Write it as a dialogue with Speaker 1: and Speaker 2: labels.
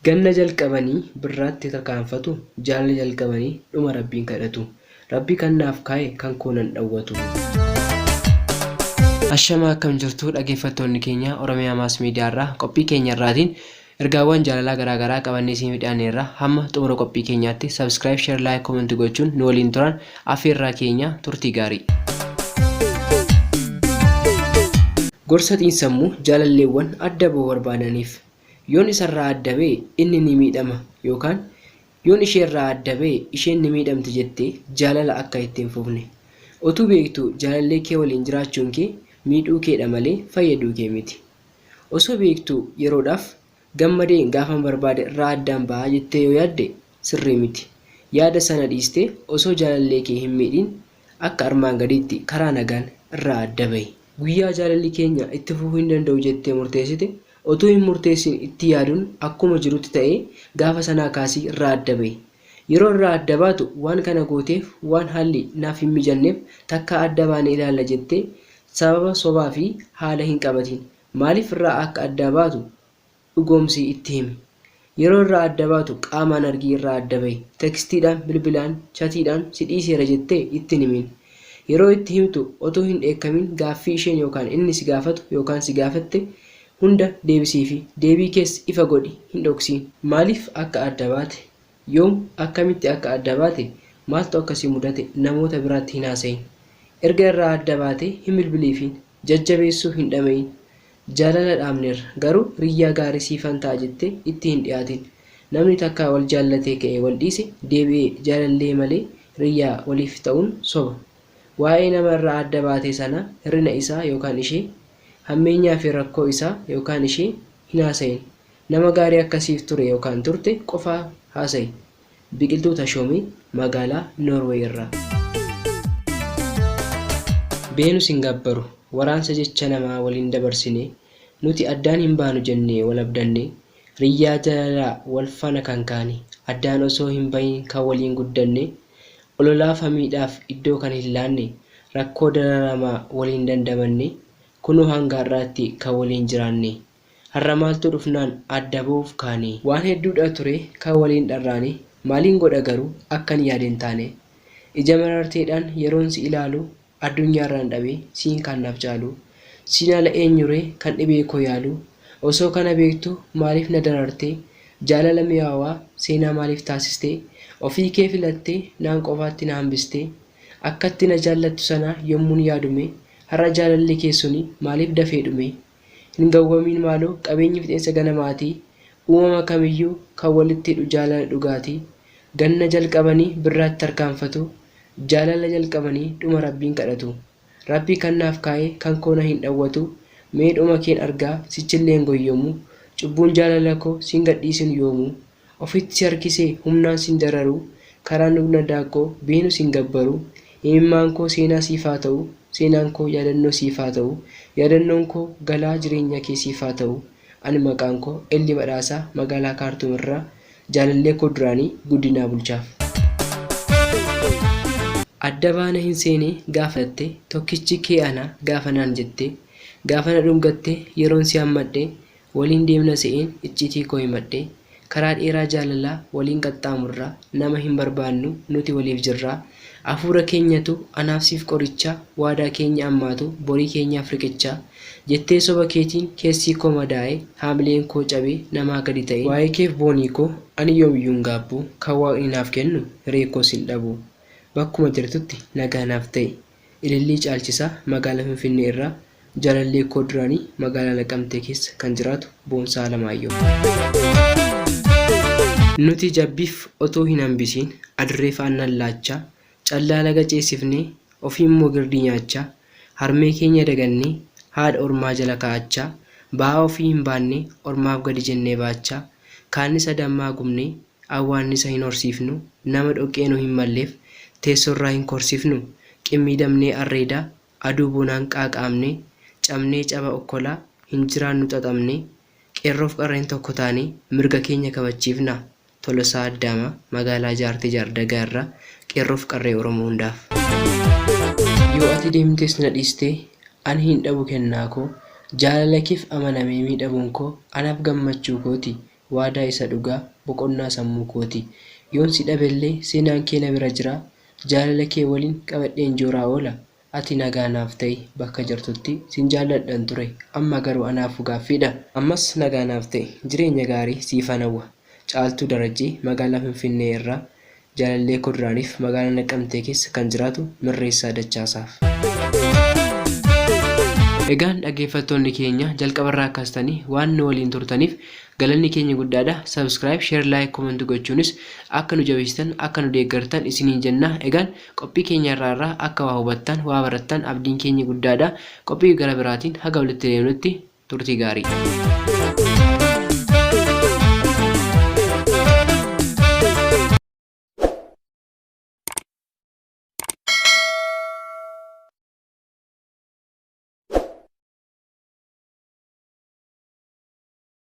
Speaker 1: Ganna jalqabanii birraatti tarkaanfatu, jaalala jalqabanii dhuma Rabbiin kadhatu. Rabbi kan naaf kaa'e kan koo nan dhowwatu. Ashamaa akkam jirtu dhaggeeffattoonni keenya Oromiyaa Maas Miidiyaa irraa qophii keenya irraatiin ergaawwan jaalalaa garaagaraa qabannee isin midhaaneerra hamma xumura qophii keenyaatti subscribe, share, like, comment gochuun nu waliin turan affeerraa keenya turtii gaarii. Gorsa xiinsammuu jaalalleewwan adda bahuu barbaadaniif. Yoon isarraa adda ba'e inni ni miidhama yookaan yoon isheerraa adda ba'e isheen ni miidhamti jettee jaalala akka ittiin fufne. Otuu beektu jaalallee kee waliin jiraachuun kee miidhuu keedha malee fayyaduu kee miti. Osoo beektu yeroodhaaf gammadee gaafan barbaade irraa addaan ba'a jettee yoo yaadde sirrii miti. Yaada sana dhiistee osoo jaalallee kee hin miidhin akka armaan gadiitti karaa nagaan irraa adda ba'i. Guyyaa jaalalli keenya itti fufuu hin danda'u jettee murteessite otoo hin murteessin itti yaaduun akkuma jirutti ta'ee gaafa sanaa kaasii irraa adda ba'i. Yeroo irraa adda baatu waan kana gooteef waan haalli naaf hin mijanneef takka adda baane ilaalla jettee sababa sobaa fi haala hin qabatin. Maaliif irraa akka adda baatu dhugoomsii itti himi. Yeroo irraa adda baatu qaamaan argii irraa adda ba'i. Tekstiidhaan, bilbilaan, chatiidhaan si dhiiseera jettee itti himin. Yeroo itti himtu otoo hin dheekkamin gaaffii isheen yookaan inni si gaafatu yookaan si gaafatte hunda deebisii fi deebii keessa ifa godhi hin dhoksiin. Maaliif akka adda baate? Yoom akkamitti akka adda baate? Maaltu akkasii mudate namoota biraatti hin haasayin. Erga irraa adda baate hin bilbiliifiin, jajjabeessuu hin dhamayin. Jaalala dhaabneerra garuu riyyaa gaarii siifan ta'a jettee itti hin dhiyaatin. Namni takka wal jaallatee ka'ee wal dhiise deebi'ee jaalallee malee riyyaa waliif ta'uun soba. Waa'ee nama irraa adda baatee sana hirrina isaa yookaan ishee hammeenyaa fi rakkoo isaa yookaan ishee hin haasayin. Nama gaarii akkasiif ture yookaan turte qofaa haasayi. Biqiltuu Tashoomee magaalaa Noorweey irraa. Beenus hin gabbaru waraansa jecha namaa waliin dabarsine nuti addaan hin baanu jennee wal abdanne riyyaa jaalalaa wal fana kan kaane addaan osoo hin bahin kan waliin guddanne ololaa famiidhaaf iddoo kan hin laanne rakkoo dararamaa waliin dandamanne kunuu hanga har'aatti kan waliin jiraanne har'a maaltu dhufnaan adda ba'uuf kaane waan hedduudha ture kan waliin dharraane maaliin godha garuu akkan yaadeen taane ija mararteedhaan yeroon si ilaalu addunyaarraan dhabee siin kan naaf caalu siin ala eenyuree kan dhibee koo yaalu osoo kana beektu maaliif na darartee jaalala mi'aawaa seenaa maaliif taasistee ofii kee filattee naan qofaatti na hambistee akkatti na jaallattu sana yommuun yaadume har'a jaalalli keessuni maaliif dafee dhume hin gawwamiin maaloo qabeenyi fixeensa ganamaatii uumama kamiyyuu kan walitti hidhu jaalala dhugaatii ganna jalqabanii birraatti tarkaanfatu jaalala jalqabanii dhuma Rabbiin kadhatu. Rabbii kan naaf kaa'e kan koona hin dhowwatu mee dhuma keen argaa sichilleen goyyoomu cubbuun jaalala koo sin gadhiisin yoomu ofitti si harkisee humnaan sin dararu karaan dhugna daakkoo beenu sin gabbaru imimmaan koo seenaa siif haa ta'u seenaan koo yaadannoo siif haa ta'u yaadannoon koo galaa jireenya kee siif haa ta'u ani maqaan koo Elli Badhaasaa magaalaa Kaartuum irraa jaalallee koo duraanii guddinaa bulchaaf. Adda baana hin seene gaafatte tokkichi kee ana gaafa naan jette gaafa na dhungatte yeroon si hammadhe waliin deemna se'een icciitii koo himadhe karaa dheeraa jaalalaa waliin qaxxaamurraa nama hin barbaannu nuti waliif jirraa hafuura keenyatu anaaf siif qorichaa waadaa keenya ammaatu borii keenyaaf riqichaa jettee soba keetiin keessii koo madaa'e haamileen koo cabee namaa gadi ta'e waa'ee keef boonii koo ani yoomiyyuu hin gaabbu kan waaqni naaf kennu reekoo sin dhabu. Bakkuma jirtutti nagaa naaf ta'e ilillii caalchisaa magaalaa Finfinnee irraa jaalallee koo duraanii magaalaa Naqamtee keessa kan jiraatu Boonsaa Alamaayyoo. Nuti jabbiif otoo hin hambisiin adurree faannaan laachaa callaa laga ceesifnee ofiimmoo girdii nyaachaa harmee keenya dagannee haadha ormaa jala kaa'achaa ba'aa ofii hin baannee ormaaf gadi jennee baachaa kaannisa dammaa gumnee awwaannisa hin horsiifnu nama dhoqqeenuu hin malleef teessorraa hin korsifnu qimmiidamnee arreedaa aduu bonaan qaaqaamne cabnee caba okkolaa hin jiraannu xaxamne qeerroof qarreen tokko taane mirga keenya kabachiifna Tolosaa Addaamaa magaalaa Jaartii Jaardagaa irraa qeerroof qarree Oromoo hundaaf. Yoo ati deemtees na dhiistee ani hin dhabu kennaa koo jaalala keef amanamee miidhabuun koo anaaf gammachuu kooti waadaa isa dhugaa boqonnaa sammuu kooti. Yoon si dhabellee seenaan kee na bira jira. Jaalala kee waliin qabadheen jooraa oola. Ati nagaa naaf ta'i bakka jirtutti sin jaalladhan ture. Amma garuu anaaf gaaffiidha. Ammas nagaa naaf ta'i jireenya gaarii siifan hawwa. Caaltuu Darajjee magaalaa Finfinnee irraa jaalallee kuduraaniif magaalaa Naqqamtee keessa kan jiraatu Mirreessaa Dachaasaaf. Egaan dhaggeeffattoonni keenya jalqabarraa kaastanii waan nu waliin turtaniif galanni keenya guddaadha. Subscribe, share, like, comment gochuunis akka nu jabeessitan akka nu deeggartan isiniin jenna. Egaan qophii keenya irraa akka waa hubattan waa barattan abdiin keenya guddaadha. Qophii gara biraatiin haga walitti deemnutti turtii gaarii.